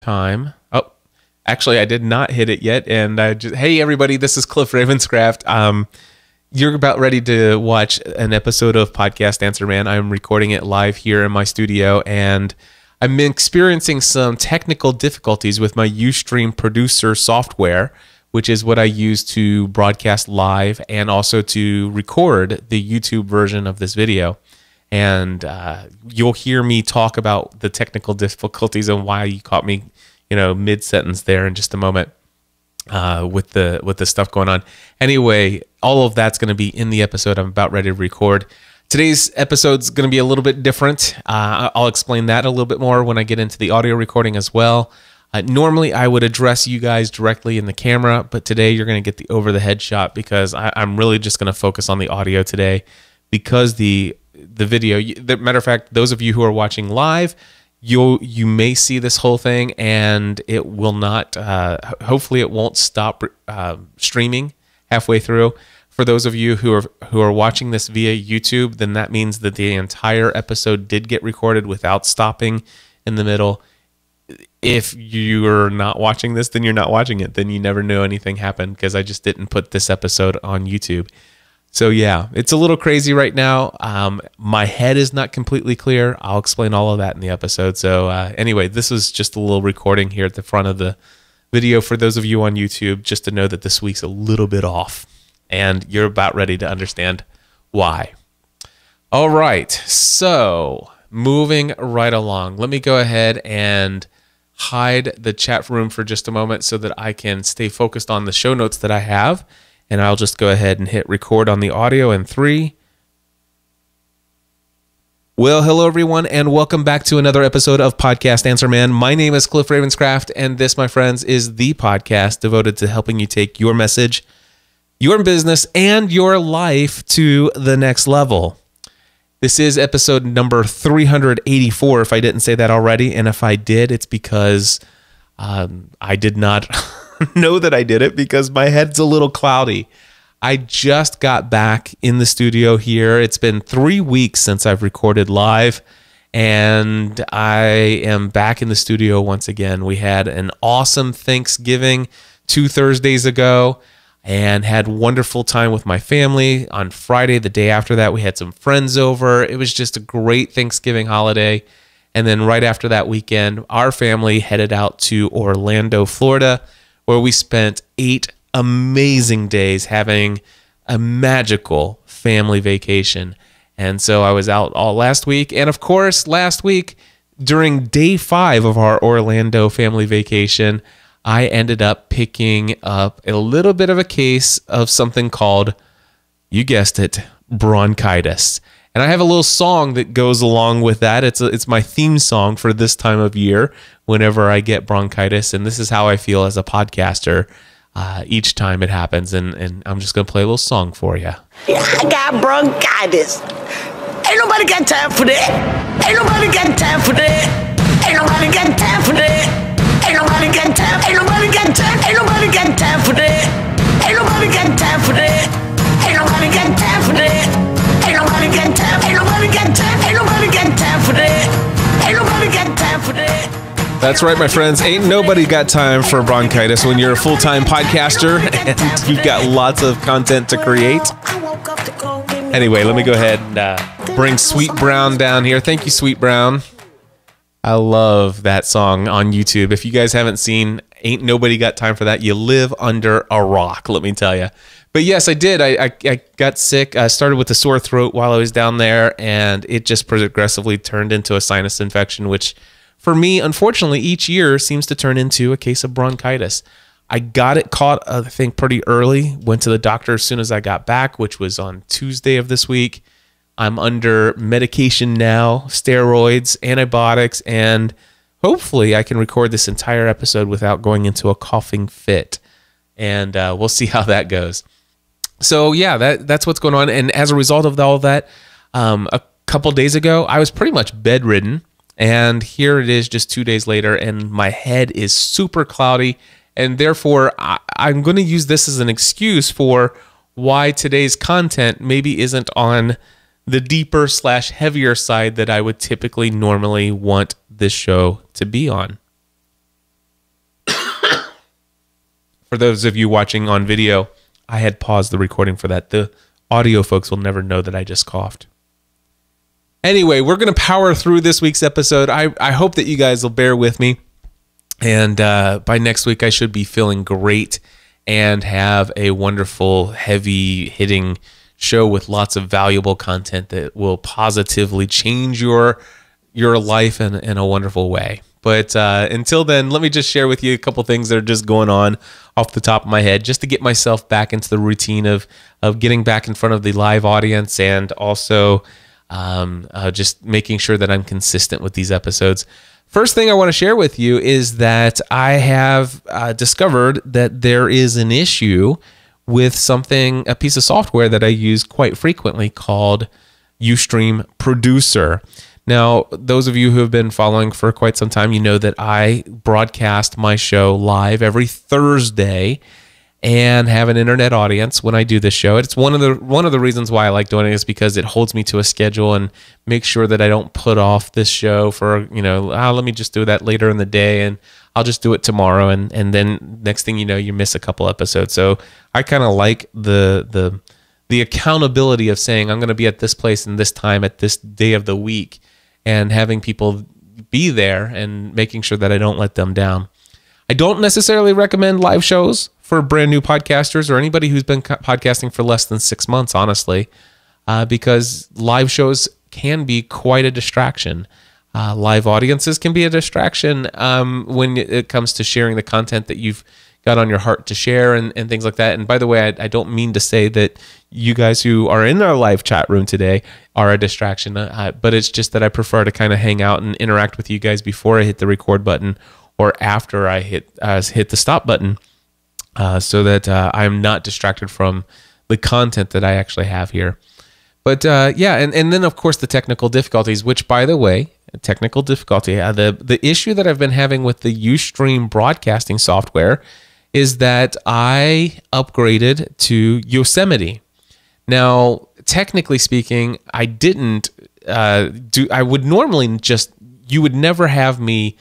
Time. Oh, actually, I did not hit it yet. And hey, everybody, this is Cliff Ravenscraft. You're about ready to watch an episode of Podcast Answer Man. I'm recording it live here in my studio, and I'm experiencing some technical difficulties with my Ustream producer software, which is what I use to broadcast live and also to record the YouTube version of this video. And you'll hear me talk about the technical difficulties and why you caught me, mid-sentence there in just a moment with the stuff going on. Anyway, all of that's going to be in the episode I'm about ready to record. Today's episode's going to be a little bit different. I'll explain that a little bit more when I get into the audio recording as well. Normally, I would address you guys directly in the camera, but today you're going to get the over-the-head shot because I'm really just going to focus on the audio today because the video, matter of fact, those of you who are watching live, you may see this whole thing and it will not, hopefully it won't stop streaming halfway through. For those of you who are watching this via YouTube, then that means that the entire episode did get recorded without stopping in the middle. If you're not watching this, then you're not watching it. Then you never know anything happened because I just didn't put this episode on YouTube. So yeah, it's a little crazy right now. My head is not completely clear. I'll explain all of that in the episode. So anyway, this was just a little recording here at the front of the video for those of you on YouTube, just to know that this week's a little bit off. And you're about ready to understand why. All right, so moving right along. Let me go ahead and hide the chat room for just a moment so that I can stay focused on the show notes that I have. And I'll just go ahead and hit record on the audio in 3. Well, hello everyone, and welcome back to another episode of Podcast Answer Man. My name is Cliff Ravenscraft, and this, my friends, is the podcast devoted to helping you take your message, your business, and your life to the next level. This is episode number 384, if I didn't say that already, and if I did, it's because I did not know that I did it because my head's a little cloudy. I just got back in the studio here. It's been 3 weeks since I've recorded live, and I am back in the studio once again. We had an awesome Thanksgiving 2 Thursdays ago and had wonderful time with my family. On Friday, the day after that, we had some friends over. It was just a great Thanksgiving holiday. And then right after that weekend, our family headed out to Orlando, Florida, where we spent 8 amazing days having a magical family vacation. And so I was out all last week. And of course, last week, during day 5 of our Orlando family vacation, I ended up picking up a little bit of a case of something called, you guessed it, bronchitis. And I have a little song that goes along with that. It's my theme song for this time of year whenever I get bronchitis. And this is how I feel as a podcaster each time it happens. And I'm just going to play a little song for you. Yeah, I got bronchitis. Ain't nobody got time for that. Ain't nobody got time for that. Ain't nobody got time for that. Ain't nobody got time. Ain't nobody got time. Ain't nobody got time for that. Ain't nobody got time for that. Ain't nobody got time for that. Ain't nobody got time. Ain't nobody got time. Ain't nobody got time for that. Ain't nobody got time for that. That's right, my friends. Ain't nobody got time for bronchitis when you're a full-time podcaster and you've got lots of content to create. Anyway, let me go ahead and bring Sweet Brown down here. Thank you, Sweet Brown. I love that song on YouTube. If you guys haven't seen Ain't Nobody Got Time for That, you live under a rock, let me tell you. But yes, I did. I got sick. I started with a sore throat while I was down there, and it just progressively turned into a sinus infection, which for me, unfortunately, each year seems to turn into a case of bronchitis. I got it caught, I think, pretty early. Went to the doctor as soon as I got back, which was on Tuesday of this week. I'm under medication now, steroids, antibiotics, and hopefully I can record this entire episode without going into a coughing fit. And we'll see how that goes. So yeah, that's what's going on. And as a result of all of that, a couple days ago, I was pretty much bedridden. And here it is just 2 days later, and my head is super cloudy. And therefore, I'm going to use this as an excuse for why today's content maybe isn't on the deeper / heavier side that I would typically normally want this show to be on. For those of you watching on video, I had paused the recording for that. The audio folks will never know that I just coughed. Anyway, we're going to power through this week's episode. I hope that you guys will bear with me. And by next week, I should be feeling great and have a wonderful, heavy-hitting show with lots of valuable content that will positively change your life in a wonderful way. But until then, let me just share with you a couple things that are just going on off the top of my head, just to get myself back into the routine of getting back in front of the live audience, and also just making sure that I'm consistent with these episodes. First thing I want to share with you is that I have discovered that there is an issue with a piece of software that I use quite frequently called Ustream Producer. Now, those of you who have been following for quite some time, you know that I broadcast my show live every Thursday and have an internet audience when I do this show. It's one of the reasons why I like doing it, is because it holds me to a schedule and makes sure that I don't put off this show for, let me just do that later in the day and I'll just do it tomorrow, and then next thing you know, you miss a couple episodes. So I kind of like the accountability of saying I'm going to be at this place and this time at this day of the week, and having people be there and making sure that I don't let them down. I don't necessarily recommend live shows for brand new podcasters or anybody who's been podcasting for less than 6 months, honestly, because live shows can be quite a distraction. Live audiences can be a distraction when it comes to sharing the content that you've got on your heart to share and things like that. And by the way, I don't mean to say that you guys who are in our live chat room today are a distraction, but it's just that I prefer to kind of hang out and interact with you guys before I hit the record button or after I hit the stop button, so that I'm not distracted from the content that I actually have here. But and then of course the technical difficulties, which, by the way, technical difficulty, the issue that I've been having with the Ustream broadcasting software is that I upgraded to Yosemite. Now, technically speaking, I didn't I would normally you would never have me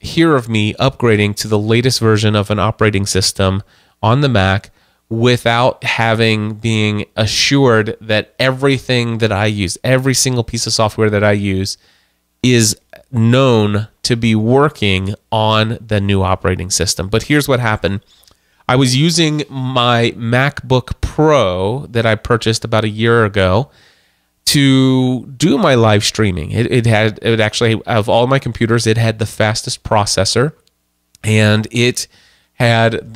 hear of me upgrading to the latest version of an operating system on the Mac without being assured that everything that I use, every single piece of software that I use, is known to be working on the new operating system. But here's what happened. I was using my MacBook Pro that I purchased about a year ago to do my live streaming. It actually, of all my computers, it had the fastest processor, and it had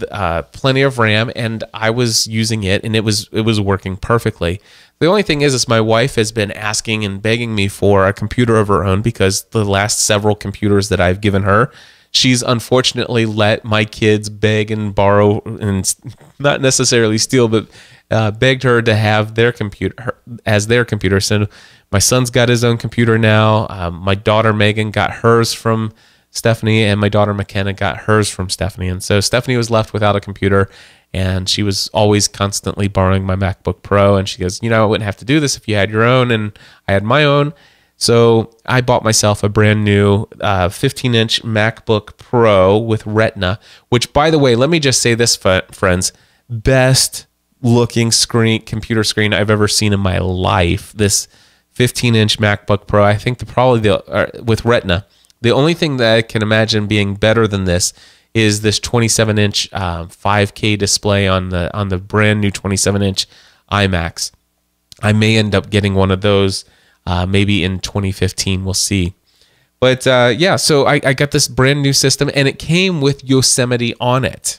plenty of RAM, and I was using it, and it was working perfectly. The only thing is my wife has been asking and begging me for a computer of her own, because the last several computers that I've given her, she's unfortunately let my kids beg and borrow, and not necessarily steal, but begged her to have their computer as their computer. So my son's got his own computer now. My daughter Megan got hers from Stephanie, and my daughter McKenna got hers from Stephanie. And so Stephanie was left without a computer, and she was always constantly borrowing my MacBook Pro. And she goes, I wouldn't have to do this if you had your own. And I had my own. So I bought myself a brand new 15-inch MacBook Pro with Retina, which, by the way, let me just say this, friends, best looking computer screen I've ever seen in my life. This 15-inch MacBook Pro, I think with Retina. The only thing that I can imagine being better than this is this 27-inch 5K display on the brand new 27-inch iMacs. I may end up getting one of those maybe in 2015. We'll see. But so I got this brand new system, and it came with Yosemite on it.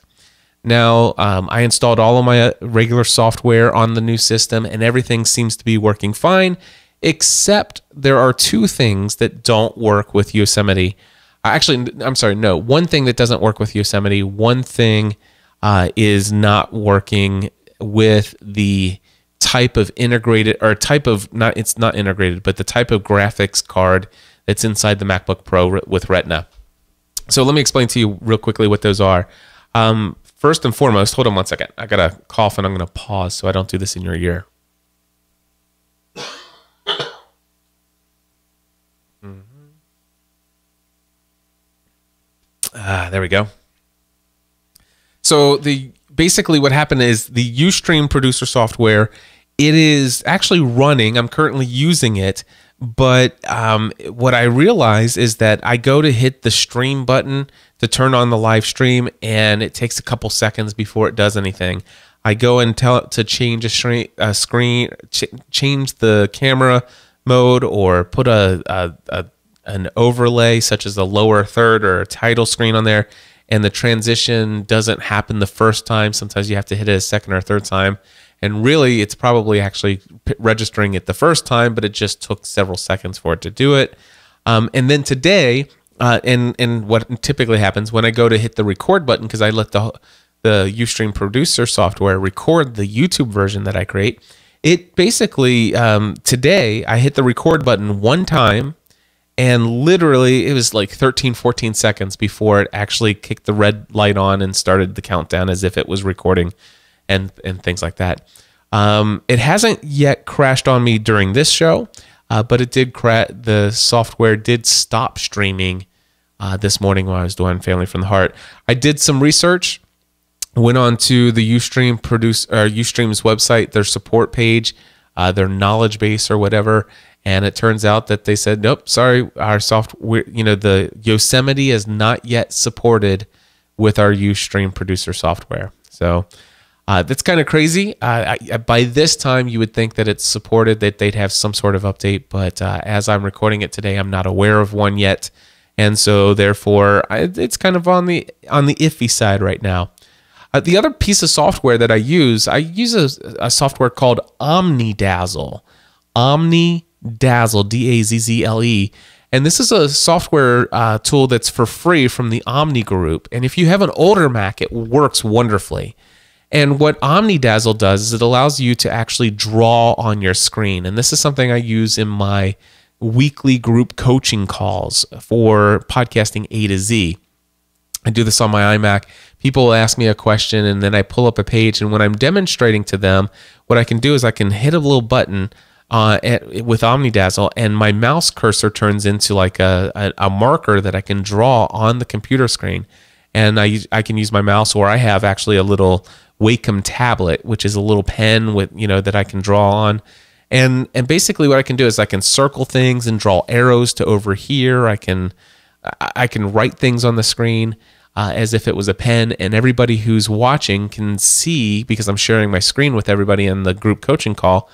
Now, I installed all of my regular software on the new system, and everything seems to be working fine, except there are two things that don't work with Yosemite. Actually, I'm sorry, no. One thing that doesn't work with Yosemite, one thing is not working with the type of integrated, or type of, it's not integrated, but the type of graphics card that's inside the MacBook Pro with Retina. So let me explain to you real quickly what those are. First and foremost, hold on one second. I got a cough, and I'm going to pause so I don't do this in your ear. There we go. So basically what happened is the Ustream producer software, it is actually running. I'm currently using it, but what I realize is that I go to hit the stream button to turn on the live stream, and it takes a couple seconds before it does anything. I go and tell it to change a screen, change the camera mode, or put an overlay such as a lower third or a title screen on there, and the transition doesn't happen the first time. Sometimes you have to hit it a second or third time. And really, it's probably actually registering it the first time, but it just took several seconds for it to do it. And then today, and what typically happens when I go to hit the record button, because I let the Ustream producer software record the YouTube version that I create, it basically, today, I hit the record button one time, and literally it was like 13, 14 seconds before it actually kicked the red light on and started the countdown as if it was recording and things like that. It hasn't yet crashed on me during this show, but it did the software did stop streaming this morning while I was doing Family from the Heart. I did some research, went on to the Ustream's website, their support page, their knowledge base or whatever, and it turns out that they said, nope, sorry, our software, the Yosemite is not yet supported with our Ustream producer software. So that's kind of crazy. By this time, you would think that it's supported, that they'd have some sort of update, but as I'm recording it today, I'm not aware of one yet, and so therefore, it's kind of on the iffy side right now. The other piece of software that I use a software called OmniDazzle. OmniDazzle, D-A-Z-Z-L-E. And this is a software tool that's for free from the Omni Group. And if you have an older Mac, it works wonderfully. And what OmniDazzle does is it allows you to actually draw on your screen. And this is something I use in my weekly group coaching calls for podcasting A to Z. I do this on my iMac. People will ask me a question, and then I pull up a page. And when I'm demonstrating to them, what I can do is I can hit a little button with OmniDazzle, and my mouse cursor turns into like a marker that I can draw on the computer screen. And I can use my mouse, or I have actually a little Wacom tablet, which is a little pen with that I can draw on. And basically what I can do is I can circle things and draw arrows to over here. I can write things on the screen as if it was a pen, and everybody who's watching can see, because I'm sharing my screen with everybody in the group coaching call,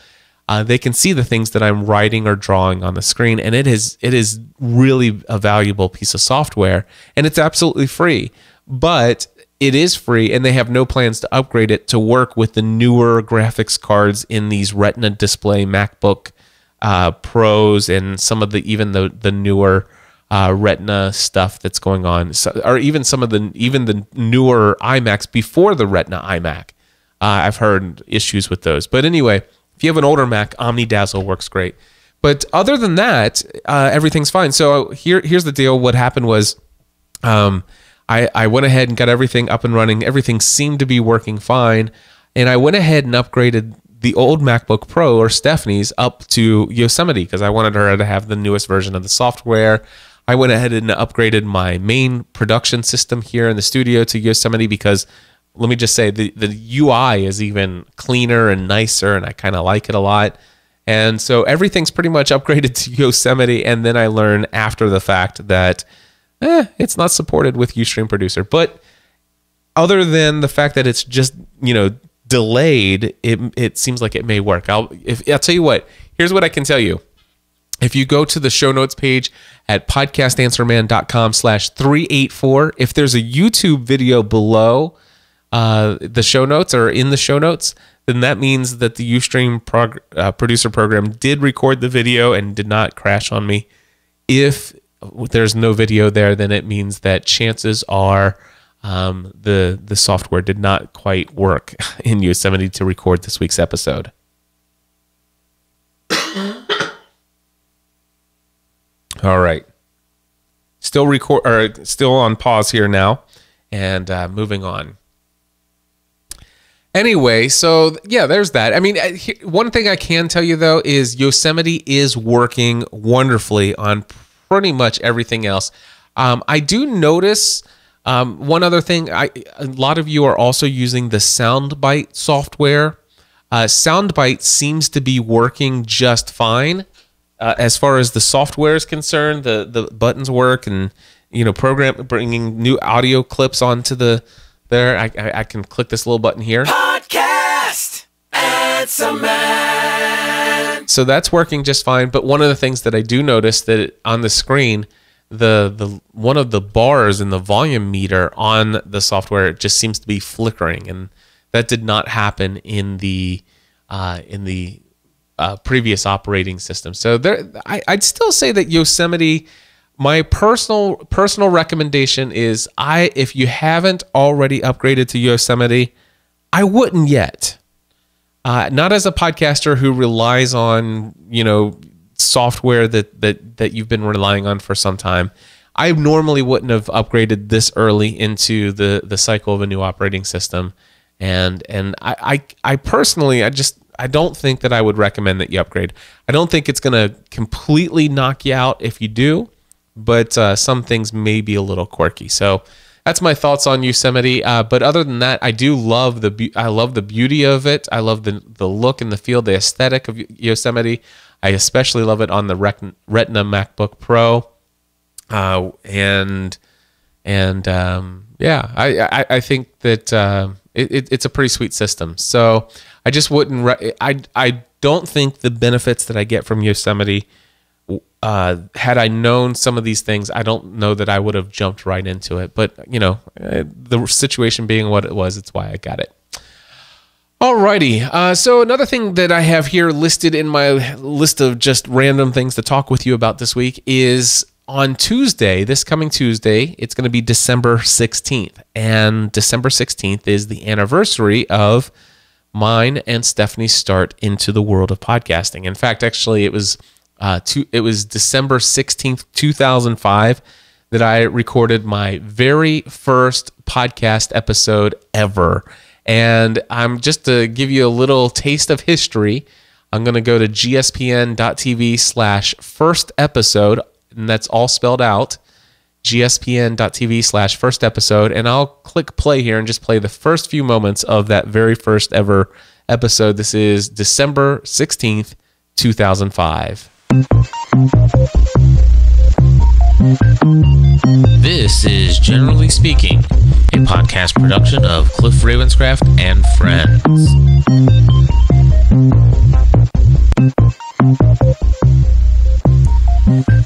they can see the things that I'm writing or drawing on the screen. And it is really a valuable piece of software, and it's absolutely free. But it is free, and they have no plans to upgrade it to work with the newer graphics cards in these Retina display MacBook Pros and some of the newer Retina stuff that's going on, or even the newer iMacs before the Retina iMac. I've heard issues with those, but anyway, if you have an older Mac, OmniDazzle works great. But other than that, everything's fine. So here's the deal. What happened was, I went ahead and got everything up and running. Everything seemed to be working fine, and I went ahead and upgraded the old MacBook Pro, or Stephanie's, up to Yosemite because I wanted her to have the newest version of the software. I went ahead and upgraded my main production system here in the studio to Yosemite because, let me just say, the UI is even cleaner and nicer, and I kind of like it a lot. And so everything's pretty much upgraded to Yosemite, and then I learned after the fact that it's not supported with Ustream Producer. But other than the fact that it's just, delayed, it seems like it may work. I'll tell you what, here's what I can tell you. If you go to the show notes page at podcastanswerman.com/384, if there's a YouTube video below the show notes or in the show notes, then that means that the Ustream producer program did record the video and did not crash on me. If there's no video there, then it means that chances are the software did not quite work in Yosemite to record this week's episode. All right. Still on pause here now, and moving on. Anyway, so yeah, there's that. I mean, one thing I can tell you though is Yosemite is working wonderfully on pretty much everything else. I do notice One other thing, a lot of you are also using the Soundbite software. Soundbite seems to be working just fine as far as the software is concerned. The buttons work, and bringing new audio clips onto there. I can click this little button here. Podcast Answer Man. So that's working just fine. But one of the things that I do notice that on the screen, the one of the bars in the volume meter on the software just seems to be flickering, and that did not happen in the previous operating system. So I'd still say that Yosemite. My personal recommendation is, if you haven't already upgraded to Yosemite, I wouldn't yet. Not as a podcaster who relies on software that you've been relying on for some time. I normally wouldn't have upgraded this early into the cycle of a new operating system, and I personally I don't think that I would recommend that you upgrade. I don't think it's going to completely knock you out if you do, but some things may be a little quirky. So that's my thoughts on Yosemite. But other than that, I do love the beauty of it. I love the look and the feel, the aesthetic of Yosemite. I especially love it on the Retina MacBook Pro, I think that it's a pretty sweet system. So I just wouldn't. I don't think the benefits that I get from Yosemite, had I known some of these things, I don't know that I would have jumped right into it. But the situation being what it was, it's why I got it. Alrighty, so another thing that I have here listed in my list of just random things to talk with you about this week is on Tuesday, this coming Tuesday, it's going to be December 16th. And December 16th is the anniversary of mine and Stephanie's start into the world of podcasting. In fact, actually, it was December 16th, 2005 that I recorded my very first podcast episode ever. And I'm just to give you a little taste of history, I'm going to go to gspn.tv/first episode, and that's all spelled out, gspn.tv/first episode, and I'll click play here and just play the first few moments of that very first ever episode. This is December 16th, 2005. This is Generally Speaking, a podcast production of Cliff Ravenscraft and Friends.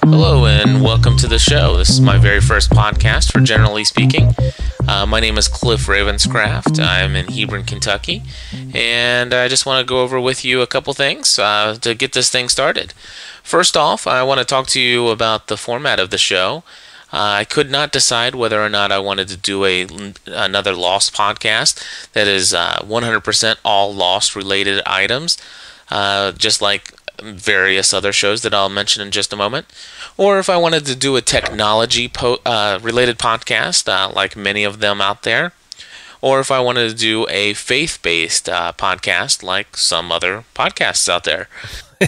Hello and welcome to the show. This is my very first podcast for Generally Speaking. My name is Cliff Ravenscraft. I'm in Hebron, Kentucky, and I just want to go over with you a couple things to get this thing started. First off, I want to talk to you about the format of the show. I could not decide whether or not I wanted to do another Lost podcast that is 100% all Lost related items, just like various other shows that I'll mention in just a moment, or if I wanted to do a technology related podcast, like many of them out there, or if I wanted to do a faith-based podcast like some other podcasts out there.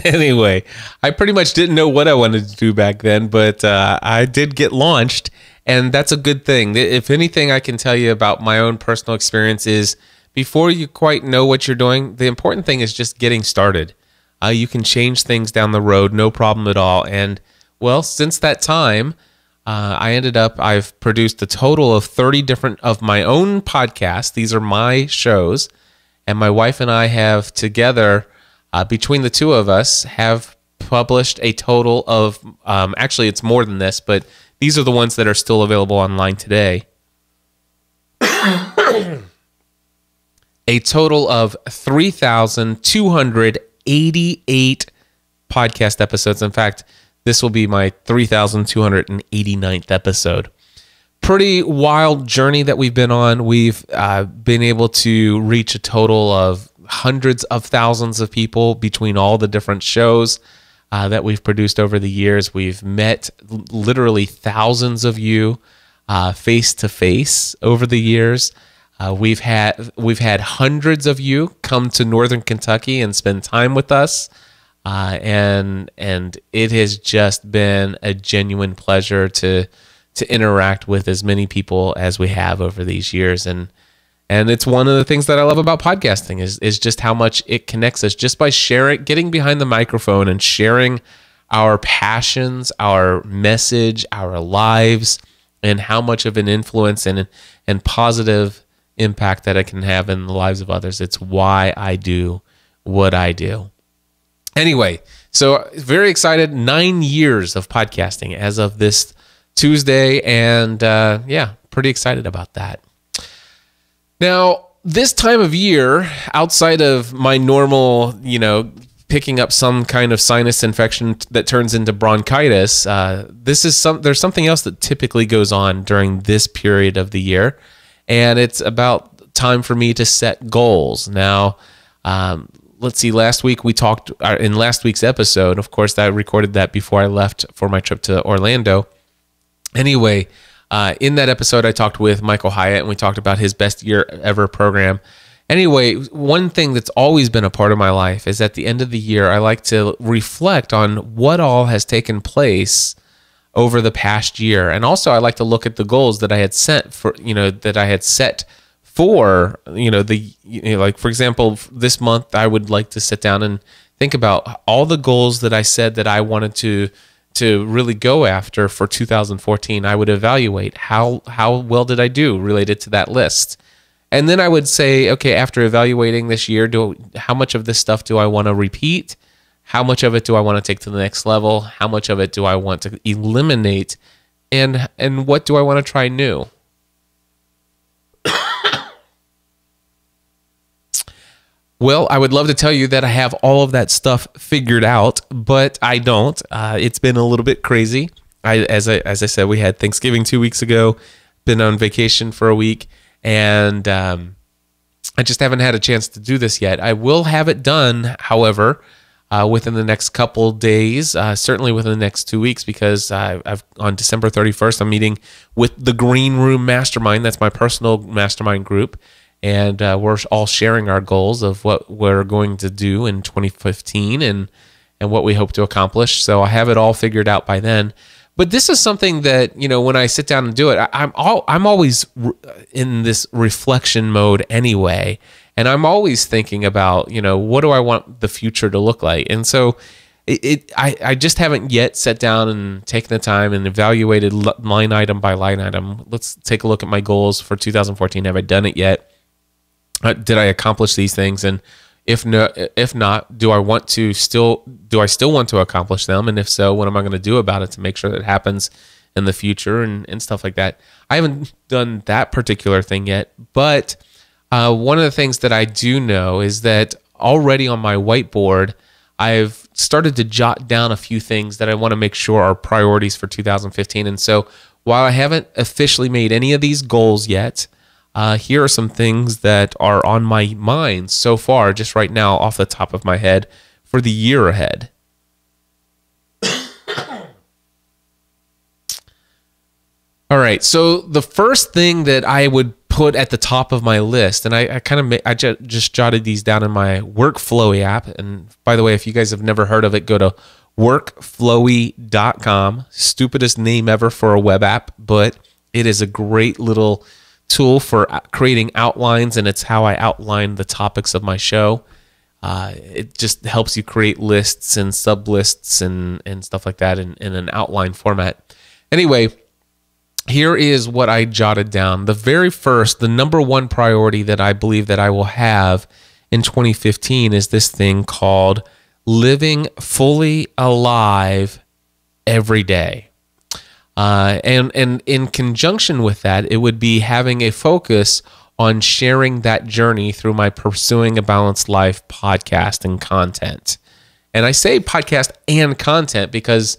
Anyway, I pretty much didn't know what I wanted to do back then, but I did get launched, and that's a good thing. If anything I can tell you about my own personal experience is, before you quite know what you're doing, the important thing is just getting started. You can change things down the road, no problem at all. And, well, since that time, I've produced a total of 30 different of my own podcasts. These are my shows, and my wife and I have together, between the two of us, have published a total of, actually it's more than this, but these are the ones that are still available online today. A total of 3,288 podcast episodes. In fact, this will be my 3,289th episode. Pretty wild journey that we've been on. We've been able to reach a total of hundreds of thousands of people between all the different shows that we've produced over the years. We've met literally thousands of you face to face over the years. We've had hundreds of you come to Northern Kentucky and spend time with us, and it has just been a genuine pleasure to to interact with as many people as we have over these years. And it's one of the things that I love about podcasting is just how much it connects us just by getting behind the microphone and sharing our passions, our message, our lives, and how much of an influence and positive impact that it can have in the lives of others. It's why I do what I do. Anyway, so very excited. 9 years of podcasting as of this Tuesday, and pretty excited about that. Now, this time of year, outside of my normal, picking up some kind of sinus infection that turns into bronchitis, there's something else that typically goes on during this period of the year, and it's about time for me to set goals. Now, let's see, last week we talked, in last week's episode, of course, I recorded that before I left for my trip to Orlando. Anyway, in that episode, I talked with Michael Hyatt, and we talked about his best year ever program. Anyway, one thing that's always been a part of my life is at the end of the year, I like to reflect on what all has taken place over the past year. And also I like to look at the goals that I had set for, like, for example, this month, I would like to sit down and think about all the goals that I said that I wanted to really go after for 2014. I would evaluate how well did I do related to that list. And then I would say, okay, after evaluating this year, how much of this stuff do I want to repeat? How much of it do I want to take to the next level? How much of it do I want to eliminate? And what do I want to try new? Well, I would love to tell you that I have all of that stuff figured out, but I don't. It's been a little bit crazy. As I said, we had Thanksgiving 2 weeks ago, been on vacation for a week, and I just haven't had a chance to do this yet. I will have it done, however, within the next couple days, certainly within the next 2 weeks, because on December 31st, I'm meeting with the Green Room Mastermind. That's my personal mastermind group. And we're all sharing our goals of what we're going to do in 2015 and what we hope to accomplish. So I have it all figured out by then. But this is something that, when I sit down and do it, I'm always in this reflection mode anyway. And I'm always thinking about, what do I want the future to look like? And so I just haven't yet sat down and taken the time and evaluated line item by line item. Let's take a look at my goals for 2014. Have I done it yet? Did I accomplish these things? And if not, do I still want to accomplish them? And if so, what am I going to do about it to make sure that it happens in the future and stuff like that? I haven't done that particular thing yet, but one of the things that I do know is that already on my whiteboard, I've started to jot down a few things that I want to make sure are priorities for 2015. And so while I haven't officially made any of these goals yet, here are some things that are on my mind so far, just right now, off the top of my head, for the year ahead. All right, so the first thing that I would put at the top of my list, and I just jotted these down in my Workflowy app. And by the way, if you guys have never heard of it, go to workflowy.com. Stupidest name ever for a web app, but it is a great little tool for creating outlines, and it's how I outline the topics of my show. It just helps you create lists and sub-lists and stuff like that in an outline format. Anyway, here is what I jotted down. The number one priority that I believe that I will have in 2015 is this thing called living fully alive every day. And in conjunction with that, it would be having a focus on sharing that journey through my Pursuing a Balanced Life podcast and content. And I say podcast and content because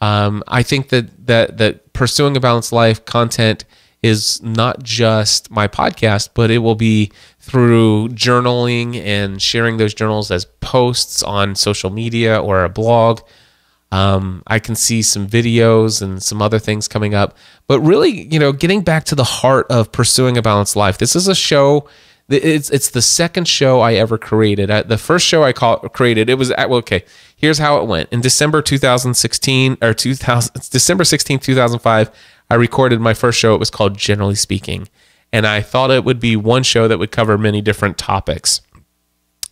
I think that Pursuing a Balanced Life content is not just my podcast, but it will be through journaling and sharing those journals as posts on social media or a blog. I can see some videos and some other things coming up, but really, getting back to the heart of Pursuing a Balanced Life. This is a show. It's the second show I ever created. The first show I created, it was okay. Here's how it went. In December 16, 2005, I recorded my first show. It was called Generally Speaking. And I thought it would be one show that would cover many different topics.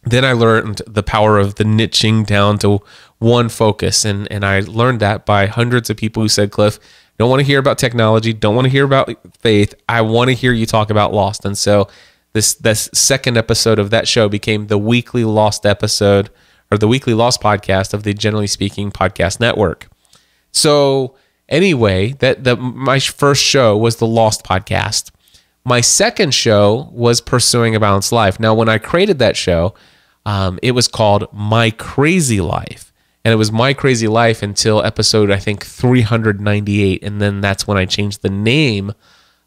Then I learned the power of the niching down to one focus. And I learned that by hundreds of people who said, Cliff, don't want to hear about technology, don't want to hear about faith. I want to hear you talk about Lost. And so this second episode of that show became the weekly Lost episode, or the weekly Lost podcast of the Generally Speaking podcast network. So anyway, my first show was the Lost podcast. My second show was Pursuing a Balanced Life. Now, when I created that show, it was called My Crazy Life. And it was My Crazy Life until episode, I think, 398. And then that's when I changed the name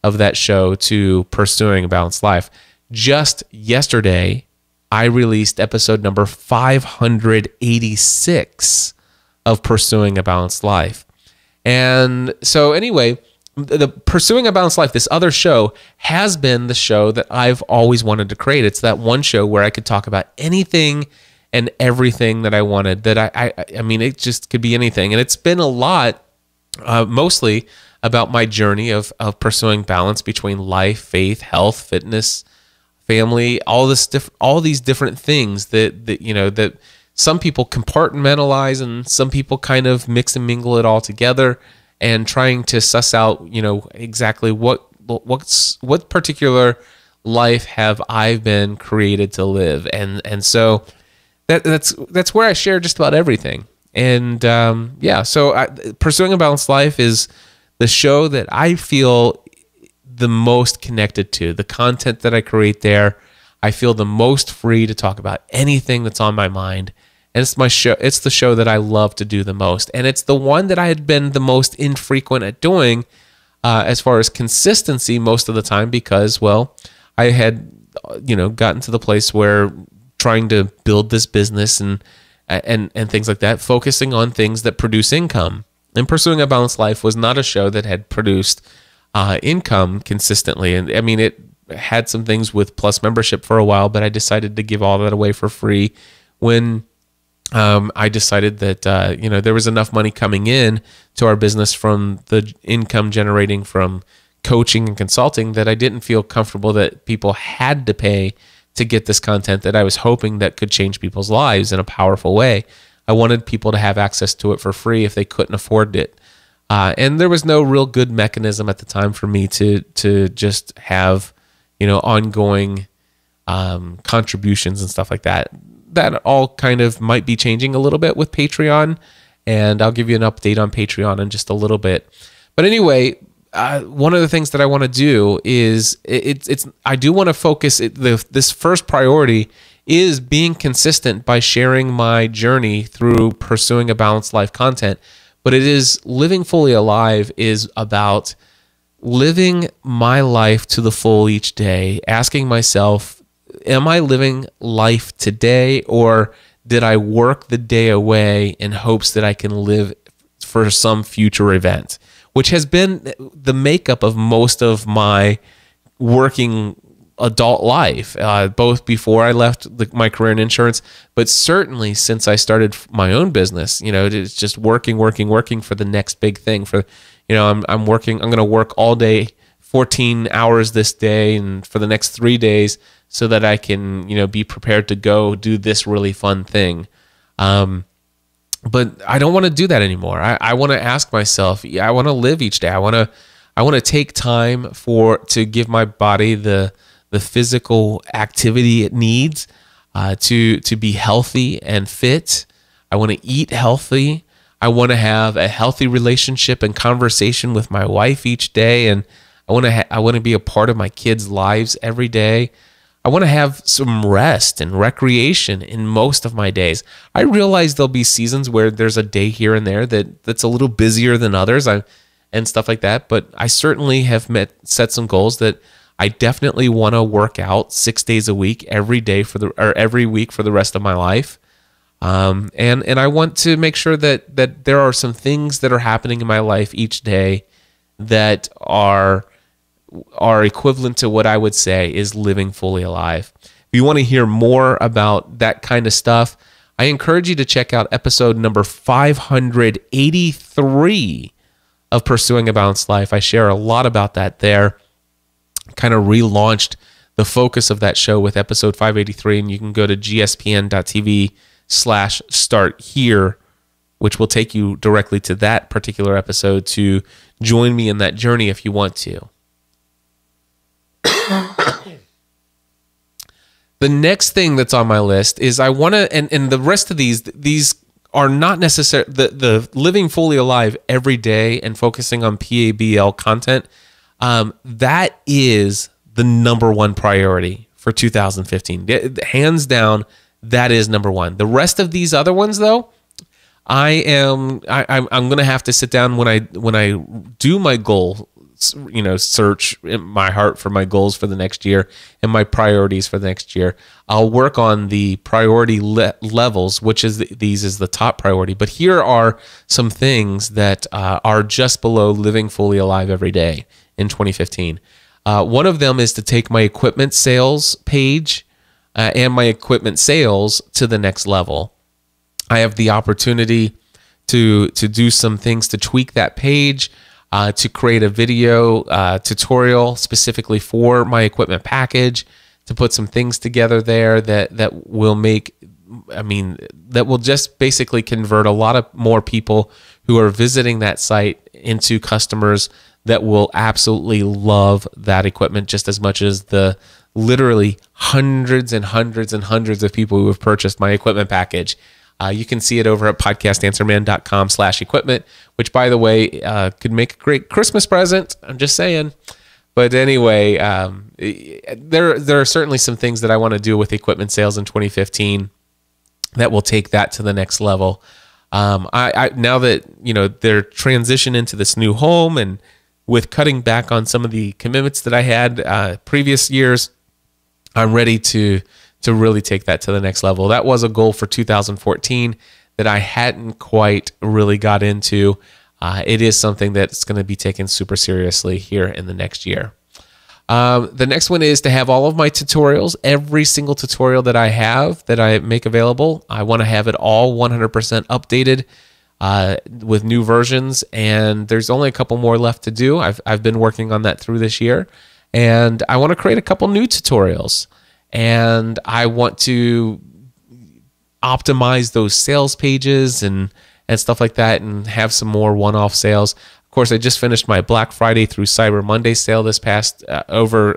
of that show to Pursuing a Balanced Life. Just yesterday, I released episode number 586 of Pursuing a Balanced Life. And so anyway, the Pursuing a Balanced Life, this other show, has been the show that I've always wanted to create. It's that one show where I could talk about anything and everything that I wanted. That I mean, it just could be anything. And it's been a lot, mostly about my journey of pursuing balance between life, faith, health, fitness, family, all these different things that some people compartmentalize and some people kind of mix and mingle it all together, and trying to suss out, exactly what particular life have I been created to live. And so that's where I share just about everything. And so Pursuing a Balanced Life is the show that I feel the most connected to. The content that I create there, I feel the most free to talk about anything that's on my mind. And it's my show. It's the show that I love to do the most. And it's the one that I had been the most infrequent at doing as far as consistency most of the time, because, well, I had, gotten to the place where trying to build this business and things like that, focusing on things that produce income. And Pursuing a Balanced Life was not a show that had produced income consistently. And I mean, it had some things with Plus membership for a while, but I decided to give all that away for free when I decided that there was enough money coming in to our business from the income generating from coaching and consulting that I didn't feel comfortable that people had to pay to get this content that I was hoping that could change people's lives in a powerful way. I wanted people to have access to it for free if they couldn't afford it. And there was no real good mechanism at the time for me to just have, ongoing contributions and stuff like that. That all kind of might be changing a little bit with Patreon, and I'll give you an update on Patreon in just a little bit. But anyway, one of the things that I want to do is I do want to focus. This first priority is being consistent by sharing my journey through Pursuing a Balanced Life content. But it is Living Fully Alive is about living my life to the full each day, asking myself, am I living life today, or did I work the day away in hopes that I can live for some future event? Which has been the makeup of most of my working adult life, both before I left my career in insurance, but certainly since I started my own business. It's just working for the next big thing. I'm going to work all day, 14 hours this day, and for the next 3 days, so that I can, be prepared to go do this really fun thing. But I don't want to do that anymore. I want to ask myself, I want to live each day. I want to take time to give my body the physical activity it needs to be healthy and fit. I want to eat healthy. I want to have a healthy relationship and conversation with my wife each day, and I want to be a part of my kids' lives every day. I want to have some rest and recreation in most of my days. I realize there'll be seasons where there's a day here and there that's a little busier than others and stuff like that, but I certainly have set some goals that I definitely want to work out 6 days a week, every week for the rest of my life. And I want to make sure that there are some things that are happening in my life each day that are equivalent to what I would say is living fully alive. If you want to hear more about that kind of stuff, I encourage you to check out episode number 583 of pursuing a balanced life. I share a lot about that there. Kind of relaunched the focus of that show with episode 583, and you can go to gspn.tv/start here, which will take you directly to that particular episode to join me in that journey if you want to. The next thing that's on my list is I want to, and the rest of these are not necessary, the living fully alive every day and focusing on PABL content, that is the number one priority for 2015. Hands down, that is number one. The rest of these other ones, though, I'm going to have to sit down when I do my goal, search in my heart for my goals for the next year and my priorities for the next year. I'll work on the priority levels, which is these is the top priority. But here are some things that are just below living fully alive every day in 2015. One of them is to take my equipment sales page and my equipment sales to the next level. I have the opportunity to do some things to tweak that page, to create a video tutorial specifically for my equipment package, to put some things together there that will that will just basically convert a lot of more people who are visiting that site into customers that will absolutely love that equipment just as much as the literally hundreds and hundreds and hundreds of people who have purchased my equipment package. You can see it over at podcastanswerman.com/equipment, which, by the way, could make a great Christmas present. I'm just saying. But anyway, there are certainly some things that I want to do with equipment sales in 2015 that will take that to the next level. I now that they're transitioning into this new home, and with cutting back on some of the commitments that I had previous years, I'm ready to really take that to the next level. That was a goal for 2014 that I hadn't quite really got into. It is something that's going to be taken super seriously here in the next year. The next one is to have all of my tutorials, every single tutorial that I have that I make available. I want to have it all 100% updated with new versions, and there's only a couple more left to do. I've been working on that through this year, and I want to create a couple new tutorials. And I want to optimize those sales pages and stuff like that, and have some more one-off sales. Of course, I just finished my Black Friday through Cyber Monday sale this past over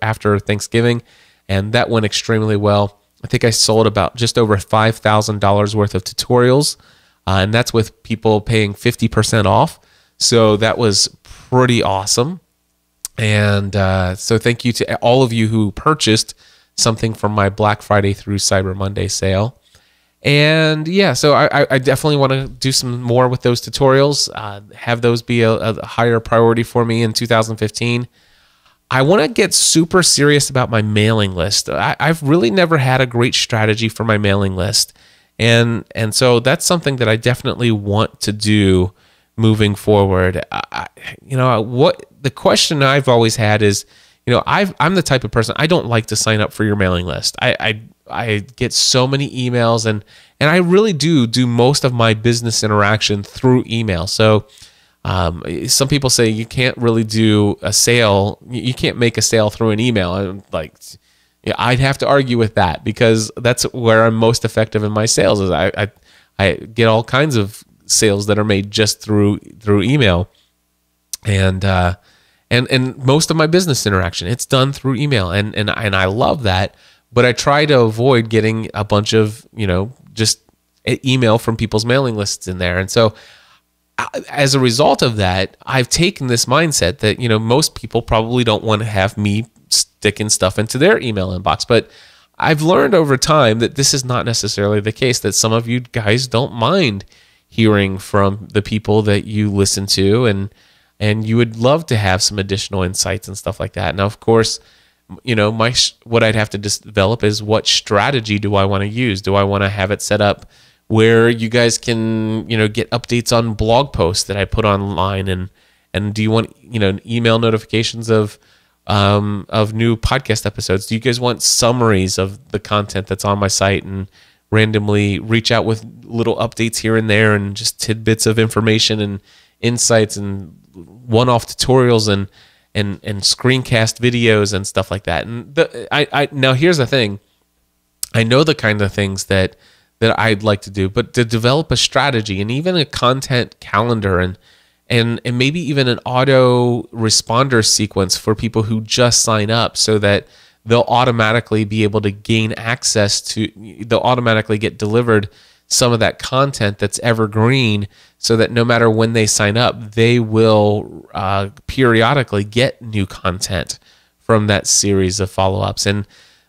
after Thanksgiving, and that went extremely well. I think I sold about just over $5,000 worth of tutorials, and that's with people paying 50% off. So that was pretty awesome. And so thank you to all of you who purchased something from my Black Friday through Cyber Monday sale. And yeah, so I definitely want to do some more with those tutorials, have those be a higher priority for me in 2015. I want to get super serious about my mailing list. I've really never had a great strategy for my mailing list. And so that's something that I definitely want to do moving forward. What the question I've always had is, I'm the type of person, I don't like to sign up for your mailing list. I get so many emails, and I really do most of my business interaction through email. So some people say you can't really do a sale, you can't make a sale through an email. I'm like, yeah, I'd have to argue with that, because that's where I'm most effective in my sales. Is I get all kinds of sales that are made just through email, and most of my business interaction, it's done through email, and I love that. But I try to avoid getting a bunch of just email from people's mailing lists in there. And so as a result of that, I've taken this mindset that most people probably don't want to have me sticking stuff into their email inbox, but I've learned over time that this is not necessarily the case, that some of you guys don't mind hearing from the people that you listen to, and you would love to have some additional insights and stuff like that. Now, of course, what I'd have to develop is, what strategy do I want to use? Do I want to have it set up where you guys can, get updates on blog posts that I put online, and do you want, email notifications of new podcast episodes? Do you guys want summaries of the content that's on my site, and randomly reach out with little updates here and there, and just tidbits of information, and insights and one-off tutorials and screencast videos and stuff like that. And now here's the thing. I know the kind of things that I'd like to do, but to develop a strategy and even a content calendar and maybe even an auto responder sequence for people who just sign up so that they'll automatically be able to gain access to, they'll automatically get delivered some of that content that's evergreen so that no matter when they sign up, they will periodically get new content from that series of follow-ups. And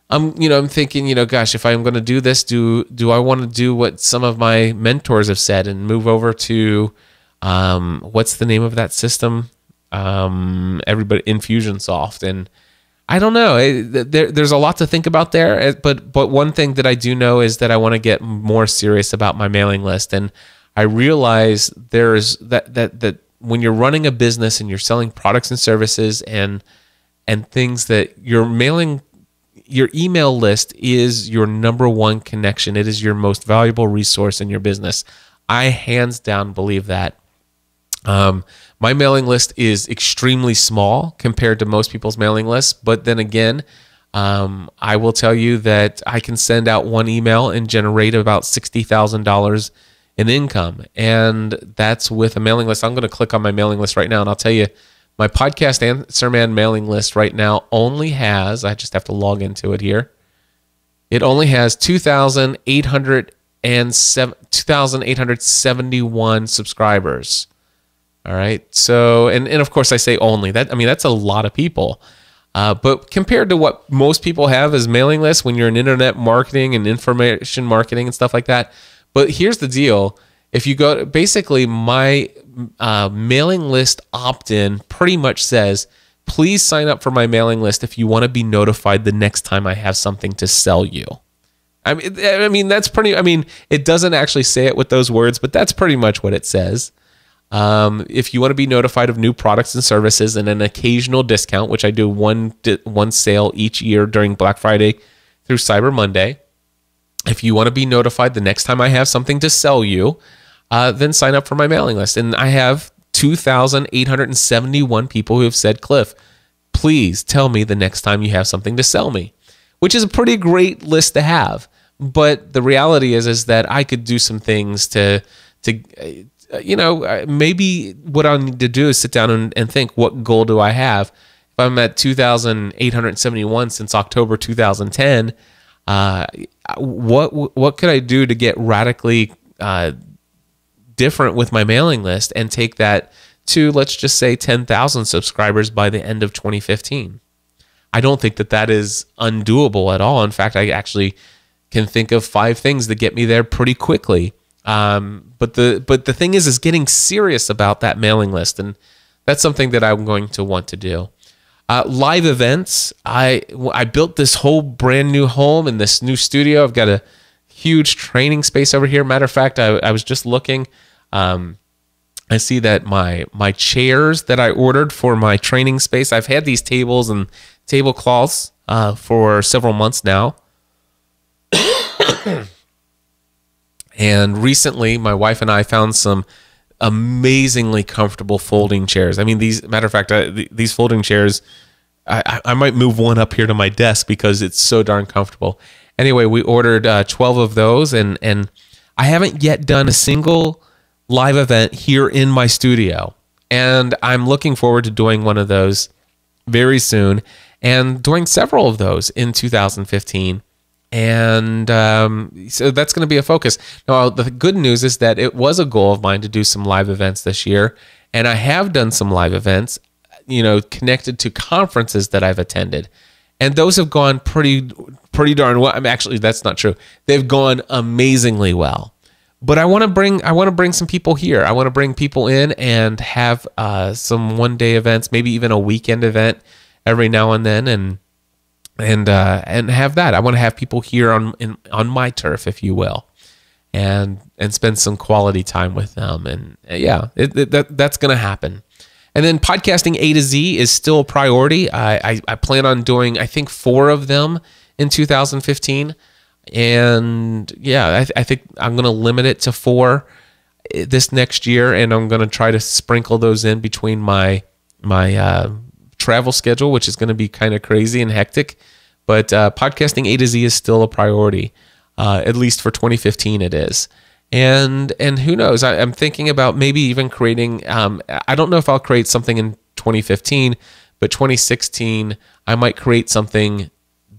I'm thinking, gosh, if I'm going to do this, do I want to do what some of my mentors have said and move over to, what's the name of that system? Everybody, Infusionsoft. And I don't know. There's a lot to think about there. But one thing that I do know is that I want to get more serious about my mailing list. And I realize there's that when you're running a business and you're selling products and services and things, that your email list is your number one connection. It is your most valuable resource in your business. I hands down believe that. My mailing list is extremely small compared to most people's mailing lists. But then again, I will tell you that I can send out one email and generate about $60,000 in income. And that's with a mailing list. I'm going to click on my mailing list right now, and I'll tell you, my Podcast Answer Man mailing list right now only has, I just have to log into it here. It only has 2,871 subscribers. All right. So, and of course I say only. That's a lot of people. But compared to what most people have as mailing lists when you're in internet marketing and information marketing and stuff like that. But here's the deal. If you go, basically my mailing list opt-in pretty much says, please sign up for my mailing list if you want to be notified the next time I have something to sell you. That's pretty, it doesn't actually say it with those words, but that's pretty much what it says. If you want to be notified of new products and services and an occasional discount, which I do one sale each year during Black Friday through Cyber Monday. If you want to be notified the next time I have something to sell you, then sign up for my mailing list. And I have 2,871 people who have said, Cliff, please tell me the next time you have something to sell me, which is a pretty great list to have. But the reality is that I could do some things to maybe what I need to do is sit down and think, what goal do I have? If I'm at 2,871 since October 2010, what could I do to get radically different with my mailing list and take that to, let's just say, 10,000 subscribers by the end of 2015? I don't think that is undoable at all. In fact, I actually can think of 5 things that get me there pretty quickly. But the thing is getting serious about that mailing list, and that's something that I'm going to want to do. Live events. I built this whole brand new home in this new studio. I've got a huge training space over here. Matter of fact, I was just looking. I see that my chairs that I ordered for my training space, I've had these tables and tablecloths for several months now. And recently, my wife and I found some amazingly comfortable folding chairs. Matter of fact, these folding chairs, I might move one up here to my desk because it's so darn comfortable. Anyway, we ordered 12 of those, and I haven't yet done a single live event here in my studio. And I'm looking forward to doing one of those very soon and doing several of those in 2015. And so that's going to be a focus. Now, the good news is that it was a goal of mine to do some live events this year, and I have done some live events, connected to conferences that I've attended, and those have gone pretty darn well. Actually, that's not true. They've gone amazingly well. But I want to bring some people here. I want to bring people in and have some one-day events, maybe even a weekend event every now and then, and have that. I want to have people here on my turf, if you will, and spend some quality time with them. And that's going to happen. And then podcasting A to Z is still a priority. I plan on doing, I think, 4 of them in 2015. And I think I'm going to limit it to 4. this next year, and I'm going to try to sprinkle those in between my travel schedule, which is going to be kind of crazy and hectic. But podcasting A to Z is still a priority, at least for 2015 it is. And who knows? I'm thinking about maybe even creating. I don't know if I'll create something in 2015, but 2016 I might create something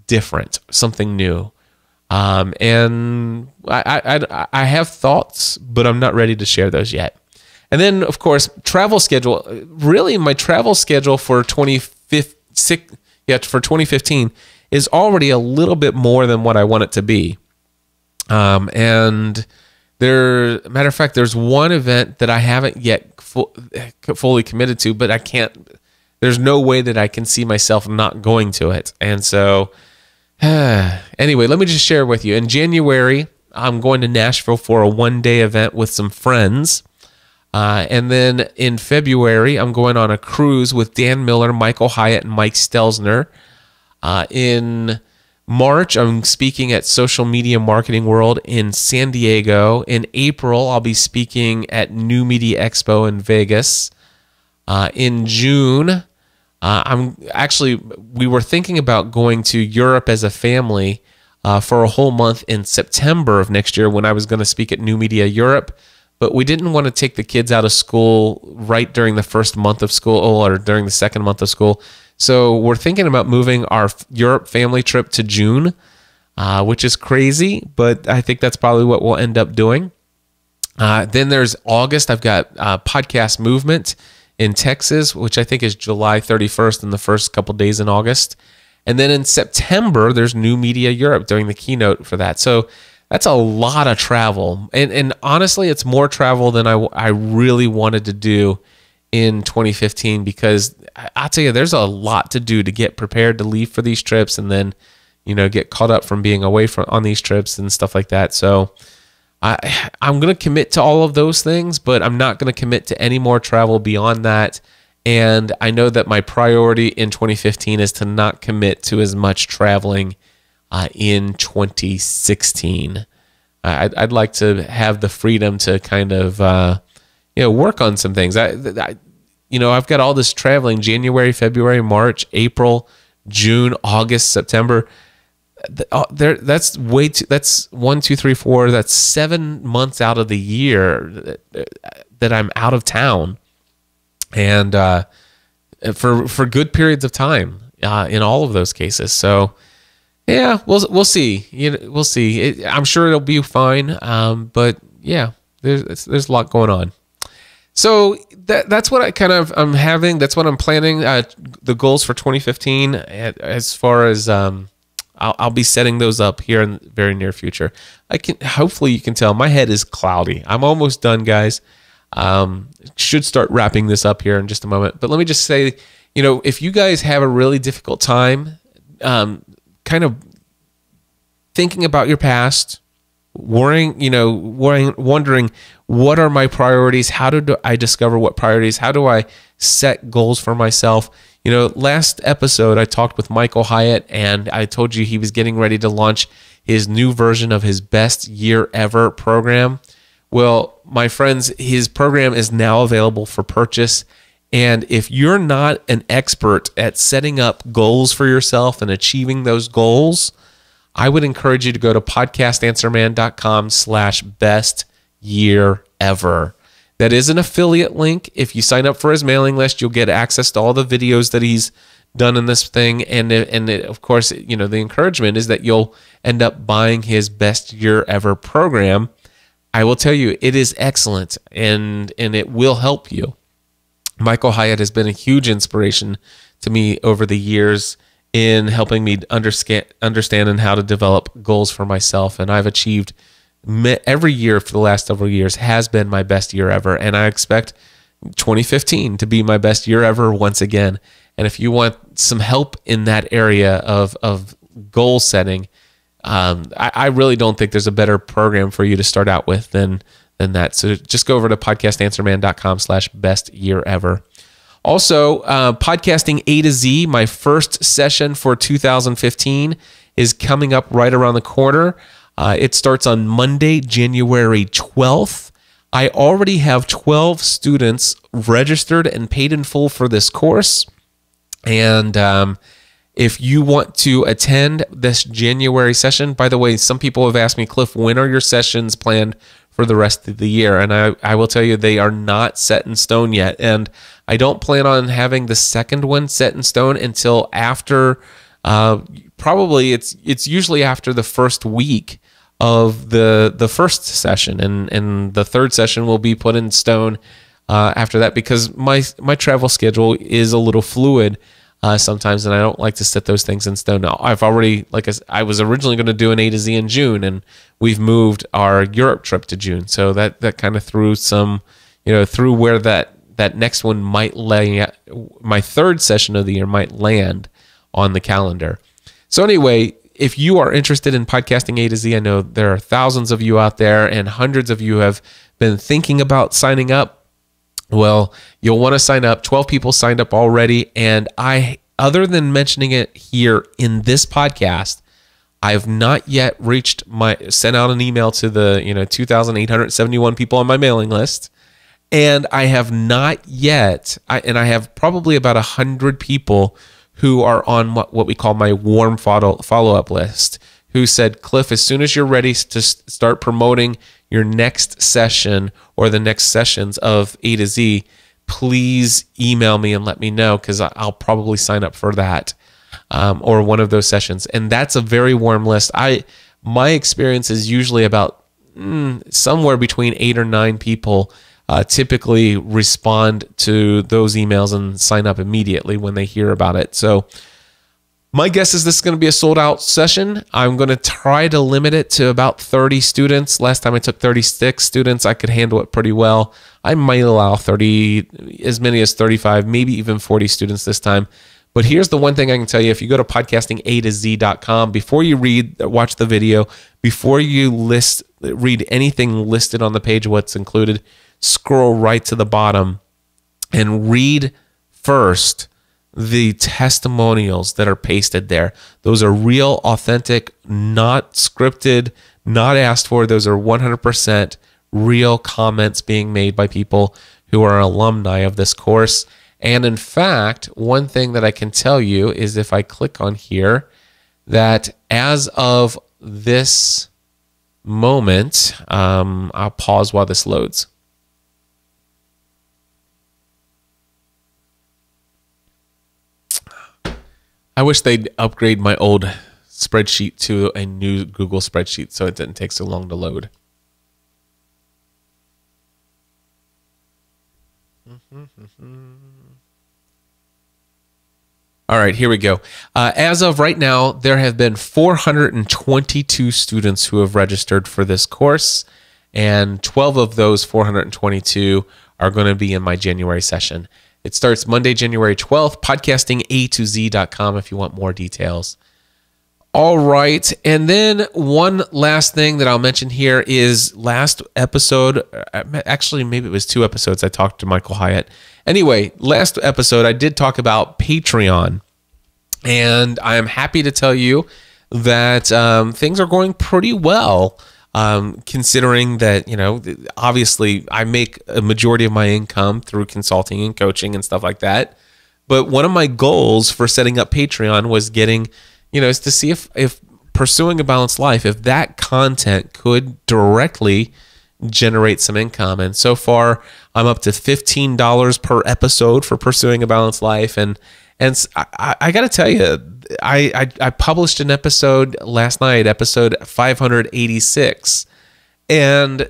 different, something new. And I have thoughts, but I'm not ready to share those yet. And then, of course, travel schedule. Really, my travel schedule for 2015 is already a little bit more than what I want it to be. And matter of fact, there's one event that I haven't yet fully committed to, but I can't. There's no way that I can see myself not going to it. And so, anyway, let me just share with you. In January, I'm going to Nashville for a one-day event with some friends. And then in February, I'm going on a cruise with Dan Miller, Michael Hyatt, and Mike Stelzner. In March, I'm speaking at Social Media Marketing World in San Diego. In April, I'll be speaking at New Media Expo in Vegas. In June, we were thinking about going to Europe as a family for a whole month in September of next year when I was going to speak at New Media Europe. But we didn't want to take the kids out of school right during the first month of school or during the second month of school. So we're thinking about moving our Europe family trip to June, which is crazy, but I think that's probably what we'll end up doing. Then there's August. I've got Podcast Movement in Texas, which I think is July 31st and the first couple days in August. And then in September, there's New Media Europe doing the keynote for that. So that's a lot of travel. And honestly, it's more travel than I really wanted to do in 2015, because I'll tell you, there's a lot to do to get prepared to leave for these trips and then, get caught up from being away on these trips and stuff like that. So I'm going to commit to all of those things, but I'm not going to commit to any more travel beyond that. And I know that my priority in 2015 is to not commit to as much traveling in 2016. I'd like to have the freedom to kind of work on some things. I've got all this traveling: January, February, March, April, June, August, September. That's way too. That's 1, 2, 3, 4. That's 7 months out of the year that I'm out of town, and for good periods of time in all of those cases. So. Yeah, we'll see. We'll see. I'm sure it'll be fine. But yeah, there's a lot going on. So that's what I'm having. That's what I'm planning. The goals for 2015, as far as I'll be setting those up here in the very near future. Hopefully you can tell my head is cloudy. I'm almost done, guys. Should start wrapping this up here in just a moment. But let me just say, if you guys have a really difficult time, kind of thinking about your past, wondering what are my priorities? How do I discover what priorities? How do I set goals for myself? Last episode I talked with Michael Hyatt, and I told you he was getting ready to launch his new version of his Best Year Ever program. Well, my friends, his program is now available for purchase. And if you're not an expert at setting up goals for yourself and achieving those goals, I would encourage you to go to podcastanswerman.com/best-year-ever. That is an affiliate link. If you sign up for his mailing list, you'll get access to all the videos that he's done in this thing. And of course, the encouragement is that you'll end up buying his Best Year Ever program. I will tell you, it is excellent, and it will help you. Michael Hyatt has been a huge inspiration to me over the years in helping me understand and how to develop goals for myself. And I've achieved every year for the last several years has been my best year ever. And I expect 2015 to be my best year ever once again. And if you want some help in that area of goal setting, I really don't think there's a better program for you to start out with than that. So just go over to podcastanswerman.com/best-year-ever. Also, podcasting A to Z, my first session for 2015 is coming up right around the corner. It starts on Monday, January 12th. I already have 12 students registered and paid in full for this course. And if you want to attend this January session, by the way, some people have asked me, Cliff, when are your sessions planned for the rest of the year? And I will tell you, they are not set in stone yet. And I don't plan on having the second one set in stone until after, probably it's usually after the first week of the first session, and the third session will be put in stone after that, because my travel schedule is a little fluid sometimes, and I don't like to set those things in stone. Now, I've already, I was originally going to do an A to Z in June, and we've moved our Europe trip to June, so that kind of threw some, through where that next one might lay. My third session of the year might land on the calendar. So anyway, if you are interested in podcasting A to Z, I know there are thousands of you out there, and hundreds of you have been thinking about signing up. Well, you'll want to sign up. 12 people signed up already, and other than mentioning it here in this podcast, I've not yet sent out an email to the 2,871 people on my mailing list, and I have not yet. I have probably about 100 people who are on what we call my warm follow-up list, who said, Cliff, as soon as you're ready to start promoting your next session or the next sessions of A to Z, please email me and let me know, because I'll probably sign up for that or one of those sessions. And that's a very warm list. My experience is usually about somewhere between 8 or 9 people typically respond to those emails and sign up immediately when they hear about it. So my guess is this is going to be a sold out session. I'm going to try to limit it to about 30 students. Last time I took 36 students, I could handle it pretty well. I might allow as many as 35, maybe even 40 students this time. But here's the one thing I can tell you. If you go to podcastingatoz.com, before you watch the video, before you read anything listed on the page, what's included, scroll right to the bottom and read first the testimonials that are pasted there. Those are real, authentic, not scripted, not asked for. Those are 100% real comments being made by people who are alumni of this course. And in fact, one thing that I can tell you is, if I click on here, that as of this moment, I'll pause while this loads. I wish they'd upgrade my old spreadsheet to a new Google spreadsheet so it didn't take so long to load. All right, here we go. As of right now, there have been 422 students who have registered for this course, and 12 of those 422 are going to be in my January session. It starts Monday, January 12th, podcastingatoz.com if you want more details. All right. And then one last thing that I'll mention here is last episode, actually, maybe it was 2 episodes, I talked to Michael Hyatt. Anyway, last episode, I did talk about Patreon. And I am happy to tell you that things are going pretty well. Considering that, obviously I make a majority of my income through consulting and coaching and stuff like that. But one of my goals for setting up Patreon was getting, is to see if Pursuing a Balanced Life, if that content could directly generate some income. And so far, I'm up to $15 per episode for Pursuing a Balanced Life. And I got to tell you, I published an episode last night, episode 586. And,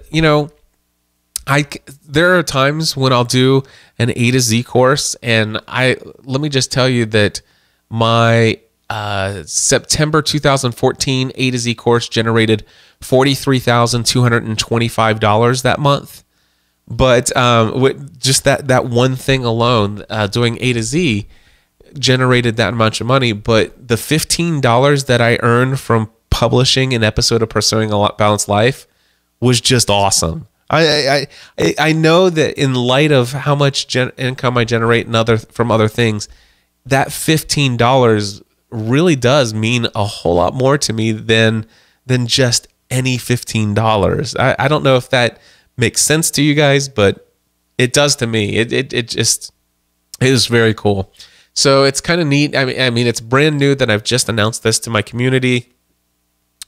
there are times when I'll do an A to Z course. And let me just tell you that my September 2014 A to Z course generated $43,225 that month. But just that one thing alone, doing A to Z, generated that much money. But the $15 that I earned from publishing an episode of Pursuing a Balanced Life was just awesome. I know that in light of how much income I generate from other things, that $15 really does mean a whole lot more to me than just any $15. I don't know if that make sense to you guys, but it does to me. It just is very cool. So it's kind of neat. I mean, it's brand new that I've just announced this to my community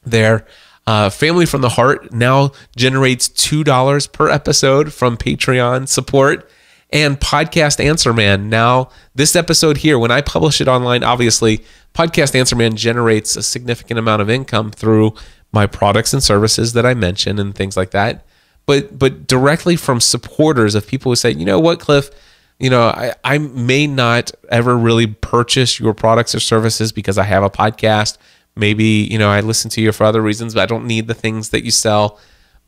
there. Family from the Heart now generates $2 per episode from Patreon support. And Podcast Answer Man, now this episode here, when I publish it online, obviously, Podcast Answer Man generates a significant amount of income through my products and services that I mentioned and things like that. But directly from supporters of people who say, you know what, Cliff, I may not ever really purchase your products or services because I have a podcast. Maybe, I listen to you for other reasons, but I don't need the things that you sell.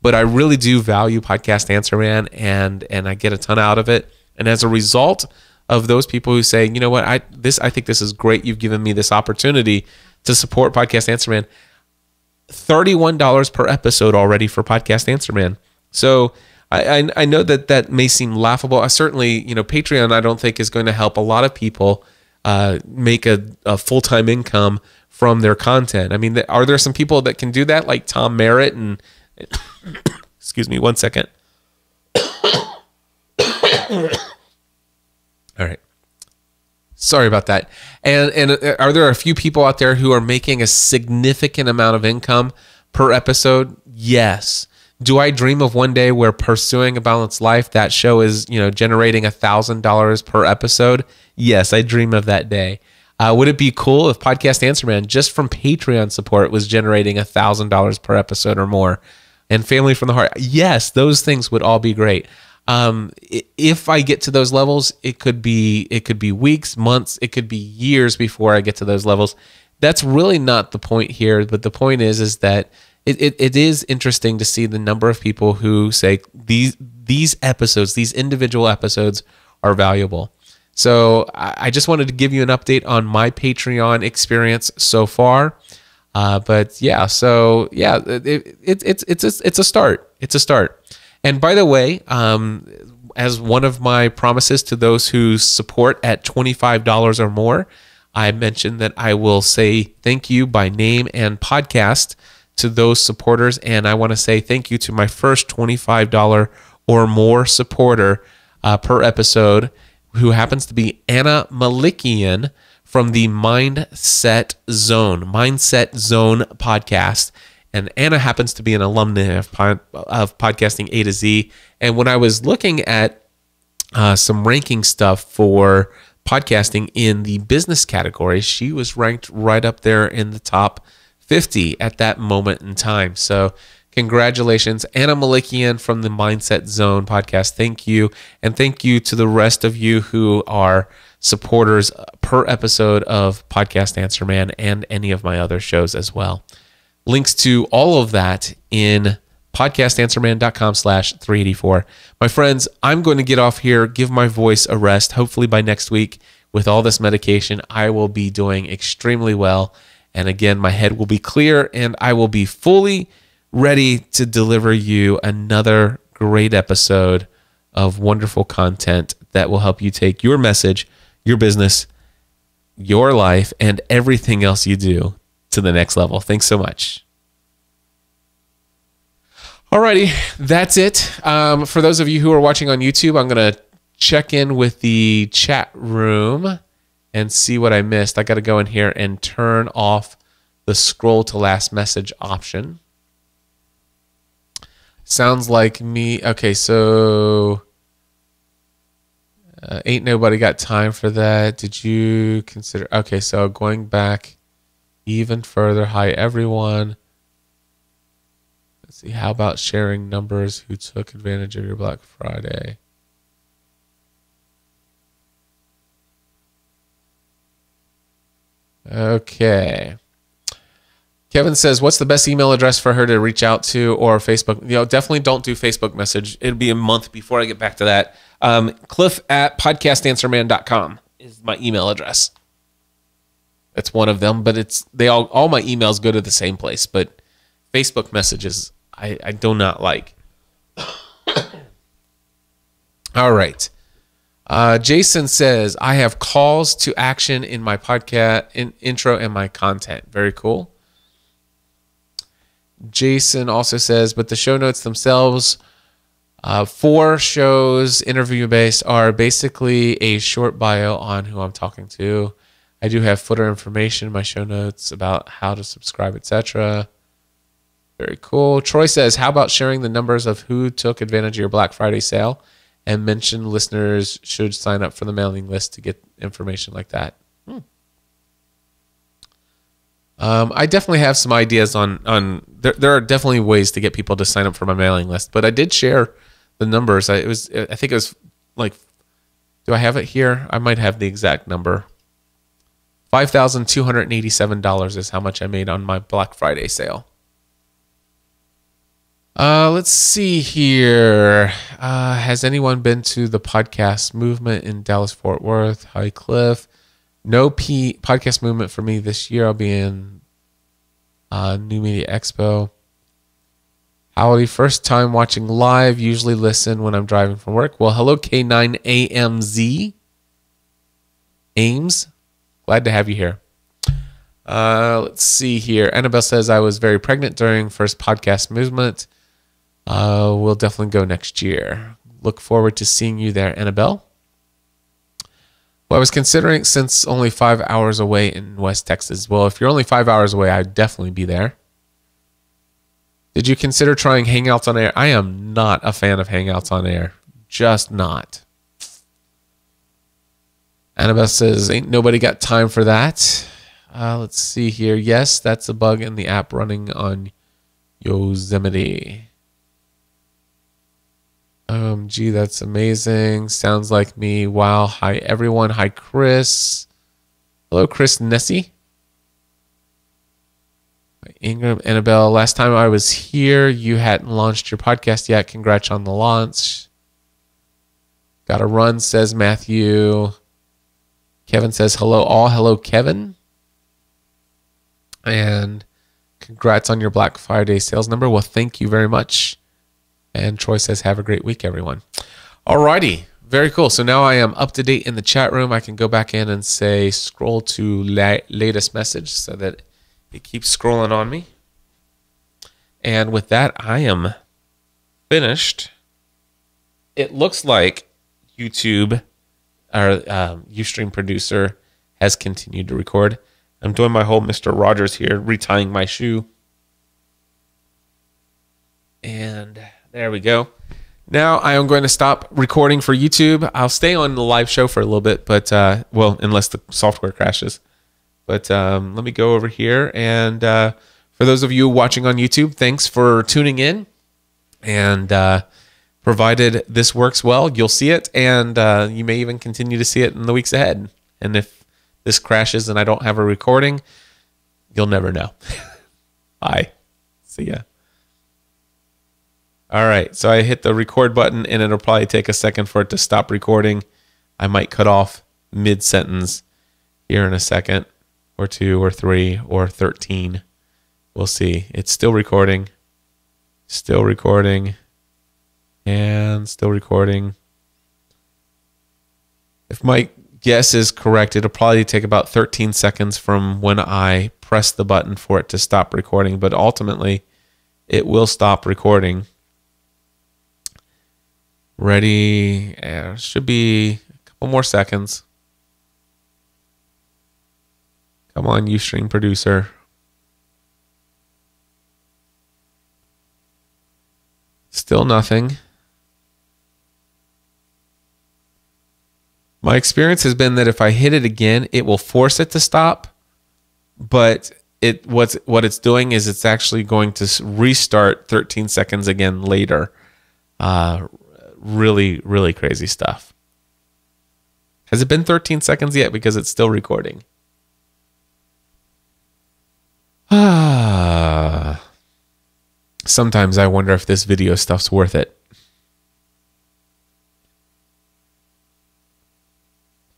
But I really do value Podcast Answer Man, and I get a ton out of it. And as a result of those people who say, you know what, I think this is great. You've given me this opportunity to support Podcast Answer Man. $31 per episode already for Podcast Answer Man. So I know that may seem laughable. I certainly, Patreon, I don't think is going to help a lot of people make a full-time income from their content. I mean, are there some people that can do that, like Tom Merritt and excuse me, 1 second. All right. Sorry about that. And are there a few people out there who are making a significant amount of income per episode? Yes. Do I dream of one day where Pursuing a Balanced Life, that show is, generating $1,000 per episode? Yes, I dream of that day. Would it be cool if Podcast Answer Man, just from Patreon support, was generating $1,000 per episode or more? And Family from the Heart, yes, those things would all be great. If I get to those levels, it could be weeks, months, it could be years before I get to those levels. That's really not the point here, but the point is that it is interesting to see the number of people who say these episodes, these individual episodes, are valuable. So I just wanted to give you an update on my Patreon experience so far. But yeah, so yeah, it's a start. It's a start. And by the way, as one of my promises to those who support at $25 or more, I mentioned that I will say thank you by name and podcast to those supporters. And I want to say thank you to my first $25 or more supporter per episode, who happens to be Anna Malikian from the Mindset Zone podcast. And Anna happens to be an alumna of Podcasting A to Z. And when I was looking at some ranking stuff for podcasting in the business category, she was ranked right up there in the top 50 at that moment in time. So congratulations, Anna Malikian from the Mindset Zone podcast. Thank you. And thank you to the rest of you who are supporters per episode of Podcast Answer Man and any of my other shows as well. Links to all of that in podcastanswerman.com/384. My friends, I'm going to get off here, give my voice a rest. Hopefully by next week, with all this medication, I will be doing extremely well. And again, my head will be clear and I will be fully ready to deliver you another great episode of wonderful content that will help you take your message, your business, your life, and everything else you do to the next level. Thanks so much. Alrighty, that's it. For those of you who are watching on YouTube, I'm going to check in with the chat room and see what I missed. I got to go in here and turn off the scroll to last message option. Sounds like me. Okay, so ain't nobody got time for that. Did you consider? Okay, so going back even further. Hi, everyone. Let's see. How about sharing numbers who took advantage of your Black Friday? Okay. Kevin says, what's the best email address for her to reach out to, or Facebook? Definitely don't do Facebook message. It'll be a month before I get back to that. Cliff@podcastanswerman.com is my email address. That's one of them, but all my emails go to the same place, but Facebook messages I do not like. All right. Jason says, I have calls to action in my podcast intro and my content. Very cool. Jason also says, but the show notes themselves 4 shows, interview-based, are basically a short bio on who I'm talking to. I do have footer information in my show notes about how to subscribe, etc. Very cool. Troy says, how about sharing the numbers of who took advantage of your Black Friday sale and mention listeners should sign up for the mailing list to get information like that? I definitely have some ideas on there are definitely ways to get people to sign up for my mailing list, but I did share the numbers. I think it was like, do I have it here? I might have the exact number. $5,287 is how much I made on my Black Friday sale. Let's see here. Has anyone been to the podcast movement in Dallas-Fort Worth? Hi, Cliff. No podcast movement for me this year. I'll be in New Media Expo. Howdy, first time watching live. Usually listen when I'm driving from work. Well, hello, K9AMZ. Ames. Glad to have you here. Let's see here. Annabelle says, I was very pregnant during first podcast movement. We'll definitely go next year. Look forward to seeing you there, Annabelle. Well, I was considering, since only 5 hours away in West Texas. Well, if you're only 5 hours away, I'd definitely be there. Did you consider trying Hangouts on Air? I am not a fan of Hangouts on Air. Just not. Annabelle says, ain't nobody got time for that. Let's see here. Yes, that's a bug in the app running on Yosemite. Gee, that's amazing. Sounds like me. Wow. Hi, everyone. Hi, Chris. Hello, Chris Nessie. Ingram, Annabelle. Last time I was here, you hadn't launched your podcast yet. Congrats on the launch. Got to run, says Matthew. Kevin says, hello, all. Hello, Kevin. And congrats on your Black Friday sales number. Well, thank you very much. And Troy says, have a great week, everyone. Alrighty. Very cool. So now I am up to date in the chat room. I can go back in and say, scroll to latest message so that it keeps scrolling on me. And with that, I am finished. It looks like YouTube, our Ustream producer, has continued to record. I'm doing my whole Mr. Rogers here, retying my shoe. And there we go. Now I am going to stop recording for YouTube. I'll stay on the live show for a little bit, but well, unless the software crashes. But let me go over here. And for those of you watching on YouTube, thanks for tuning in. And provided this works well, you'll see it. And you may even continue to see it in the weeks ahead. And if this crashes and I don't have a recording, you'll never know. Bye. See ya. All right, so I hit the record button, and it'll probably take a second for it to stop recording. I might cut off mid-sentence here in a second, or 2, or 3, or 13. We'll see. It's still recording, and still recording. If my guess is correct, it'll probably take about 13 seconds from when I press the button for it to stop recording, but ultimately it will stop recording. Ready. Should be a couple more seconds. Come on, Ustream producer. Still nothing. My experience has been that if I hit it again, it will force it to stop. But what it's doing is it's actually going to restart 13 seconds again later. Really, really crazy stuff. Has it been 13 seconds yet? Because it's still recording. Sometimes I wonder if this video stuff's worth it.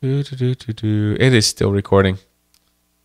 It is still recording.